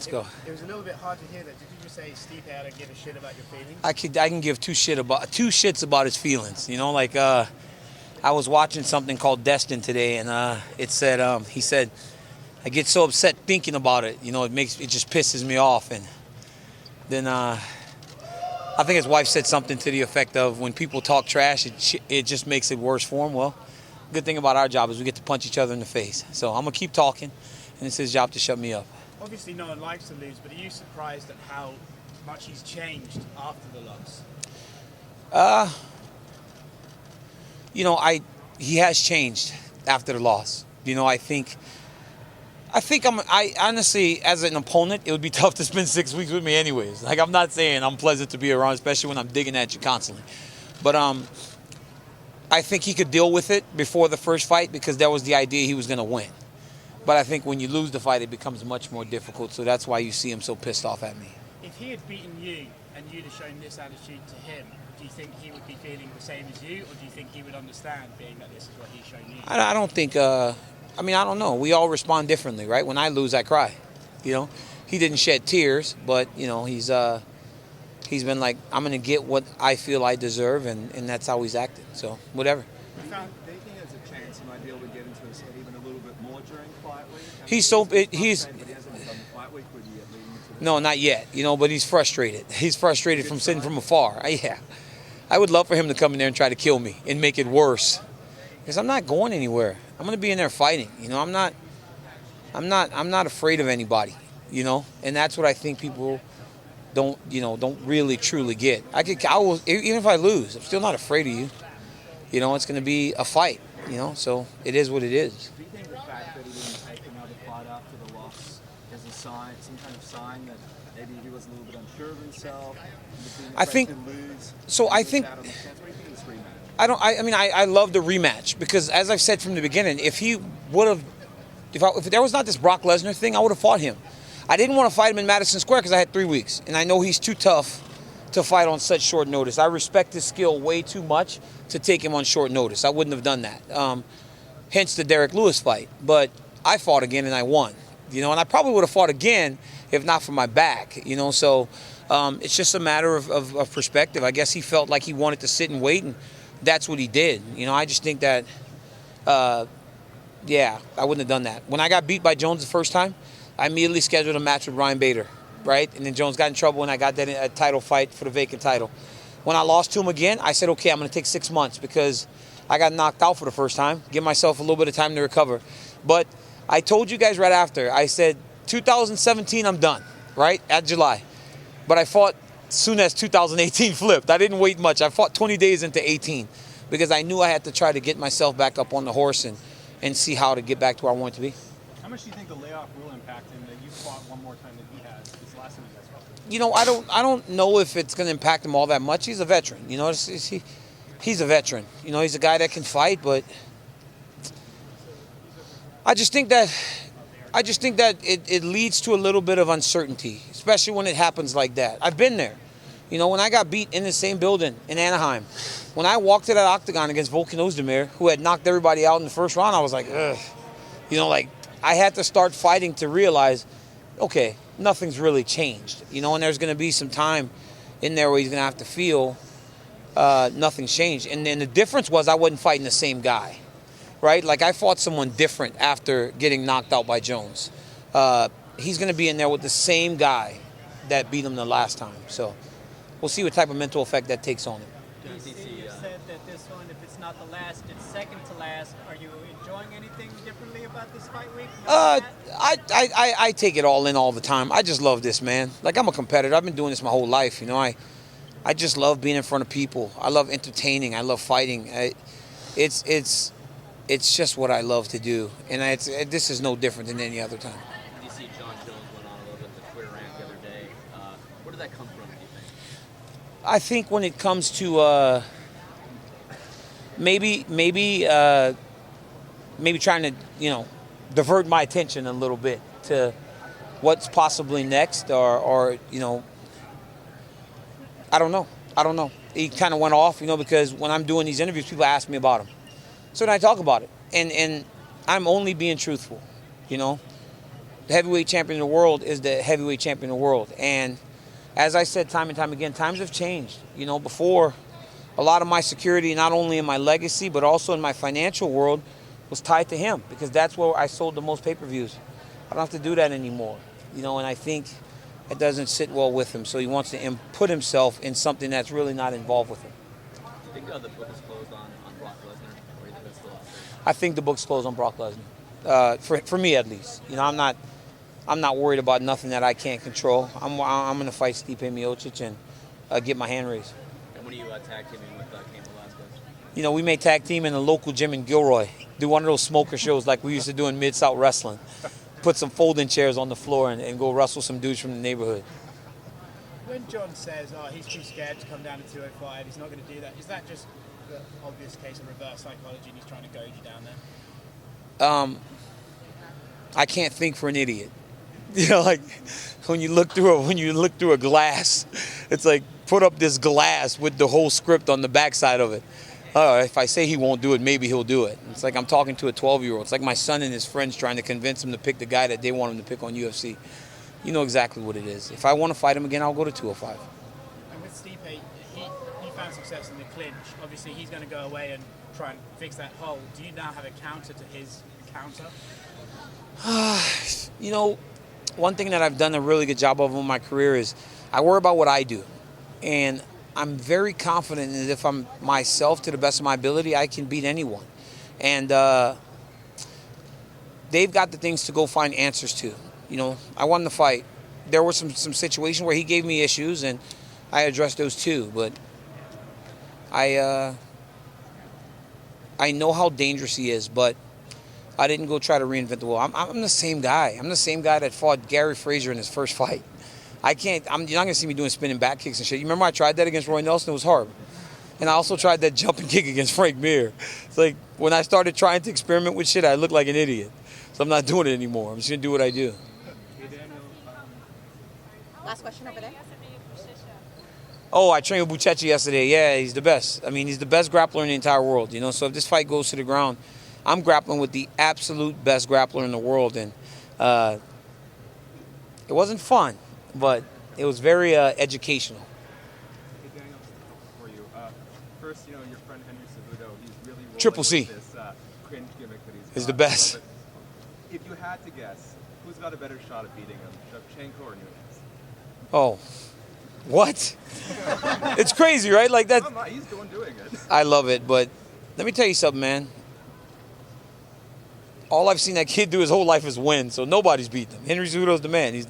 Let's go. It was a little bit hard to hear that. Did you just say Stipe had to give a shit about your feelings? I can give two shits about his feelings. You know, like I was watching something called Destin today, and it said he said I get so upset thinking about it. You know, it just pisses me off, and then I think his wife said something to the effect of when people talk trash, it just makes it worse for him. Well, good thing about our job is we get to punch each other in the face. So I'm gonna keep talking, and it's his job to shut me up. Obviously, no one likes to lose, but are you surprised at how much he's changed after the loss? You know, he has changed after the loss. You know, I honestly, as an opponent, it would be tough to spend 6 weeks with me anyways. Like, I'm not saying I'm pleasant to be around, especially when I'm digging at you constantly. But I think he could deal with it before the first fight because that was the idea he was going to win. But I think when you lose the fight, it becomes much more difficult. So that's why you see him so pissed off at me. If he had beaten you and you'd have shown this attitude to him, do you think he would be feeling the same as you, or do you think he would understand, being that this is what he's shown you? I don't think. I don't know. We all respond differently, right? When I lose, I cry. You know, he didn't shed tears, but you know, he's been like, I'm gonna get what I feel I deserve, and that's how he's acted. So whatever. Do you think there's a chance he might be able to get into his head even a little bit more during fight week? He's But he hasn't done fight week with you yet leading into No, not yet. You know, but he's frustrated. He's frustrated from sitting from afar. Yeah, I would love for him to come in there and try to kill me and make it worse, because I'm not going anywhere. I'm gonna be in there fighting. You know, I'm not afraid of anybody. You know, and that's what I think people don't really truly get. I will, even if I lose, I'm still not afraid of you. You know, it's going to be a fight, you know, so it is what it is. Do you think the fact that he didn't take another fight after the loss is a sign, some kind of sign that maybe he was a little bit unsure of himself? I think so. I think I love the rematch because, as I've said from the beginning, if there was not this Brock Lesnar thing, I would have fought him. I didn't want to fight him in Madison Square because I had 3 weeks, and I know he's too tough to fight on such short notice. I respect his skill way too much to take him on short notice. I wouldn't have done that. Hence the Derek Lewis fight. But I fought again and I won. You know, and I probably would have fought again if not for my back. You know, so it's just a matter of perspective. I guess he felt like he wanted to sit and wait, and that's what he did. You know, I just think that, yeah, I wouldn't have done that. When I got beat by Jones the first time, I immediately scheduled a match with Ryan Bader, right? And then Jones got in trouble and I got that title fight for the vacant title. When I lost to him again, I said, okay, I'm going to take 6 months because I got knocked out for the first time. Give myself a little bit of time to recover. But I told you guys right after, I said, 2017, I'm done, right? At July. But I fought as soon as 2018 flipped. I didn't wait much. I fought 20 days into 18 because I knew I had to try to get myself back up on the horse and see how to get back to where I wanted to be. How much do you think the layoff will impact him that you fought one more time than he has this last time you guys fought? You know, I don't know if it's going to impact him all that much. He's a veteran. You know, he's a veteran. You know, he's a guy that can fight, but I just think that it leads to a little bit of uncertainty, especially when it happens like that. I've been there. You know, when I got beat in the same building in Anaheim, when I walked to that octagon against Volkan Ozdemir, who had knocked everybody out in the first round, I was like, ugh. You know, like, I had to start fighting to realize, okay, nothing's really changed. You know, and there's going to be some time in there where he's going to have to feel nothing's changed. And then the difference was I wasn't fighting the same guy, right? Like, I fought someone different after getting knocked out by Jones. He's going to be in there with the same guy that beat him the last time. So we'll see what type of mental effect that takes on him. You said that this one, if it's not the last, it's second to last. Are you enjoying anything differently about this fight week? I take it all in all the time. I just love this, man. Like, I'm a competitor. I've been doing this my whole life. You know, I just love being in front of people. I love entertaining. I love fighting. It's just what I love to do, and this is no different than any other time. You see John Jones went on a little bit of the Twitter rant the other day. Where did that come from, do you think? I think when it comes to maybe trying to, you know, divert my attention a little bit to what's possibly next, or you know, I don't know. He kind of went off, you know, because when I'm doing these interviews, people ask me about him. So then I talk about it, and I'm only being truthful, you know. the heavyweight champion of the world is the heavyweight champion of the world. And as I said time and time again, times have changed. You know, before, a lot of my security, not only in my legacy, but also in my financial world, was tied to him, because that's where I sold the most pay-per-views. I don't have to do that anymore. You know, and I think it doesn't sit well with him. So he wants to put himself in something that's really not involved with him. I think the book is closed on Brock Lesnar, or do you think that's still out there? I think the book's closed on Brock Lesnar. For me, at least. You know, I'm not worried about nothing that I can't control. I'm going to fight Stipe Miocic and get my hand raised. And when are you tag teaming with Cain Velasquez? You know, we may tag team in a local gym in Gilroy. Do one of those smoker shows like we used to do in Mid-South Wrestling. Put some folding chairs on the floor and go wrestle some dudes from the neighborhood. When John says, he's too scared to come down to 205, he's not going to do that, is that just the obvious case of reverse psychology and he's trying to goad you down there? I can't think for an idiot. You know, like when you look through a glass, it's like put up this glass with the whole script on the backside of it. If I say he won't do it, maybe he'll do it. It's like I'm talking to a 12-year-old. It's like my son and his friends trying to convince him to pick the guy that they want him to pick on UFC. You know exactly what it is. If I want to fight him again, I'll go to 205. And with Stipe, he found success in the clinch. Obviously, he's going to go away and try and fix that hole. Do you now have a counter to his counter? You know, one thing that I've done a really good job of in my career is I worry about what I do. And I'm very confident that if I'm myself to the best of my ability, I can beat anyone. And they've got the things to go find answers to. You know, I won the fight. There were some situations where he gave me issues, and I addressed those too. But I know how dangerous he is, but I didn't go try to reinvent the wheel. I'm the same guy. I'm the same guy that fought Gary Frazier in his first fight. You're not going to see me doing spinning back kicks and shit. You remember I tried that against Roy Nelson? It was hard. And I also tried that jumping kick against Frank Mir. It's like when I started trying to experiment with shit, I looked like an idiot. So I'm not doing it anymore. I'm just going to do what I do. Last question over there. Oh, I trained with Buchecha yesterday. Yeah, he's the best. I mean, he's the best grappler in the entire world. You know, so if this fight goes to the ground, I'm grappling with the absolute best grappler in the world. And it wasn't fun, but it was very educational. Hey Daniel, just a couple for you. First, you know, your friend Henry Cejudo, he's really rolling Triple C. with this cringe gimmick that he's got. He's the best. If you had to guess, who's got a better shot at beating him, Shevchenko or Nunes? Oh, what? It's crazy, right? Like that. He's the one doing it. I love it, but let me tell you something, man. All I've seen that kid do his whole life is win, so nobody's beat him. Henry Cejudo's the man.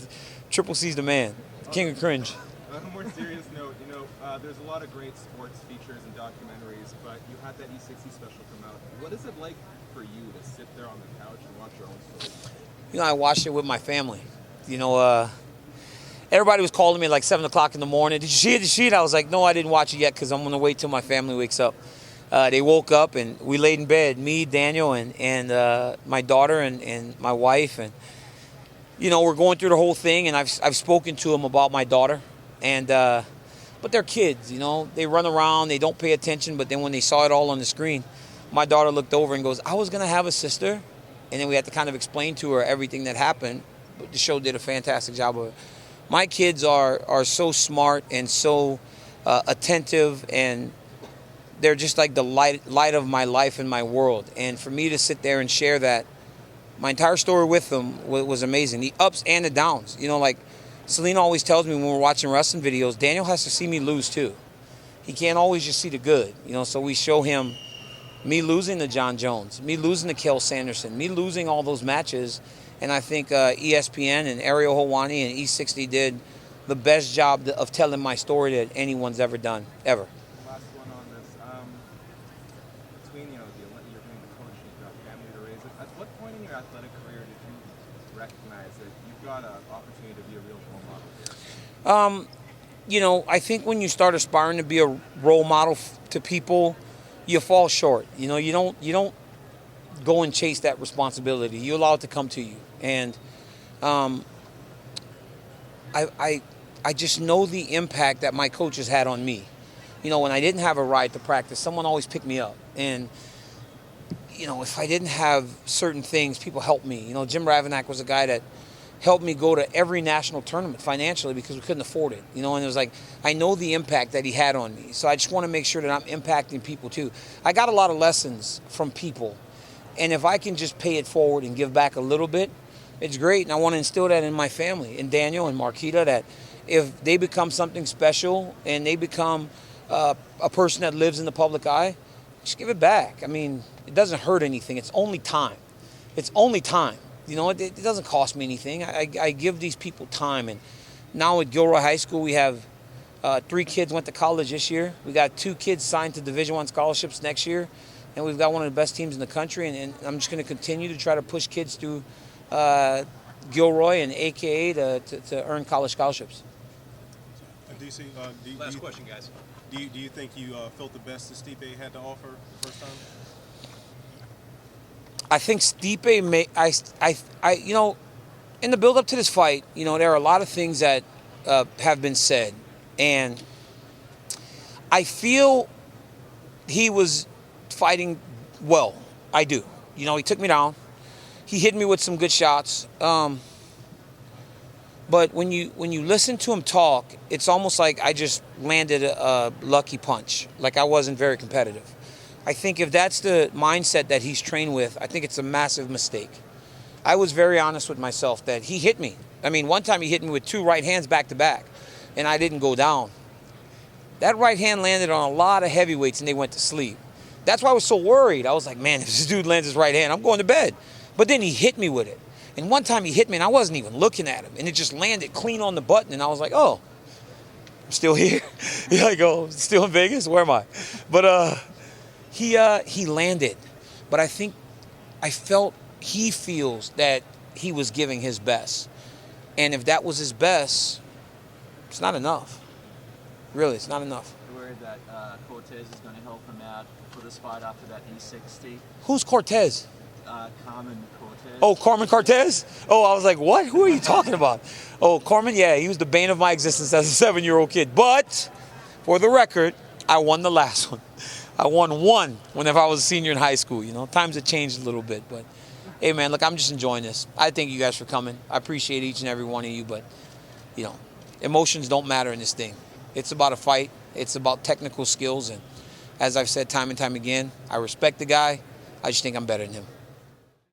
Triple C's the man. King of cringe. On a more serious note, you know, there's a lot of great sports features and documentaries, but you had that E60 special come out. What is it like for you to sit there on the couch and watch your own story? You know, I watched it with my family. You know, everybody was calling me at like 7 o'clock in the morning. Did you see it? Did you see it? I was like, no, I didn't watch it yet because I'm going to wait till my family wakes up. They woke up and we laid in bed, me, Daniel, and my daughter and my wife. And, you know, we're going through the whole thing, and I've spoken to them about my daughter. And but they're kids, you know. They run around, they don't pay attention, but then when they saw it all on the screen, my daughter looked over and goes, I was going to have a sister. And then we had to kind of explain to her everything that happened. But the show did a fantastic job of it. My kids are so smart and so attentive, and they're just like the light of my life and my world. And for me to sit there and share that, my entire story with them was amazing. The ups and the downs. You know, like Selena always tells me when we're watching wrestling videos, Daniel has to see me lose too. He can't always just see the good. You know, so we show him me losing to John Jones, me losing to Kel Sanderson, me losing all those matches. And I think ESPN and Ariel Helwani and E60 did the best job of telling my story that anyone's ever done, ever. Last one on this. Between, you know, you're being the coach, you've got family to raise. At what point in your athletic career did you recognize that you've got an opportunity to be a real role model here? You know, I think when you start aspiring to be a role model to people, you fall short. You know, you don't go and chase that responsibility. You allow it to come to you. And I just know the impact that my coaches had on me. You know, when I didn't have a ride to practice, someone always picked me up. And, you know, if I didn't have certain things, people helped me. You know, Jim Ravanack was a guy that helped me go to every national tournament financially because we couldn't afford it. And it was like, I know the impact that he had on me. So I just want to make sure that I'm impacting people too. I got a lot of lessons from people. And if I can just pay it forward and give back a little bit, it's great. And I want to instill that in my family, in Daniel and Marquita, that if they become something special and they become a person that lives in the public eye, just give it back. I mean, it doesn't hurt anything. It's only time. It's only time. It doesn't cost me anything. I give these people time. And now at Gilroy High School, we have 3 kids went to college this year. We got 2 kids signed to Division I scholarships next year. And we've got one of the best teams in the country. And I'm just going to continue to try to push kids through Gilroy and AKA to earn college scholarships. DC, Last question, guys. Do you think you felt the best that Stipe had to offer the first time? I think Stipe in the build up to this fight, there are a lot of things that have been said, and I feel he was fighting well. I do. He took me down. He hit me with some good shots. But when you listen to him talk, it's almost like I just landed a lucky punch, like I wasn't very competitive. I think if that's the mindset that he's trained with, I think it's a massive mistake. I was very honest with myself that he hit me. I mean, one time he hit me with 2 right hands back to back, and I didn't go down. That right hand landed on a lot of heavyweights, and they went to sleep. That's why I was so worried. I was like, man, if this dude lands his right hand, I'm going to bed. But then he hit me with it. And one time he hit me, and I wasn't even looking at him, and it just landed clean on the button, and I was like, oh, I'm still here? I go, still in Vegas? Where am I? But he landed. But I felt he feels that he was giving his best. And if that was his best, it's not enough. Really, it's not enough. You're worried that Cortez is going to help him out for this fight after that E60? Who's Cortez? Carmen Cortez. Oh, Carmen Cortez? Oh, I was like, what? Who are you talking about? Oh, Carmen, yeah, he was the bane of my existence as a 7-year-old kid. But, for the record, I won the last one. I won one whenever I was a senior in high school. Times have changed a little bit. But, hey, man, look, I'm just enjoying this. I thank you guys for coming. I appreciate each and every one of you. But, emotions don't matter in this thing. It's about a fight. It's about technical skills. And as I've said time and time again, I respect the guy. I just think I'm better than him.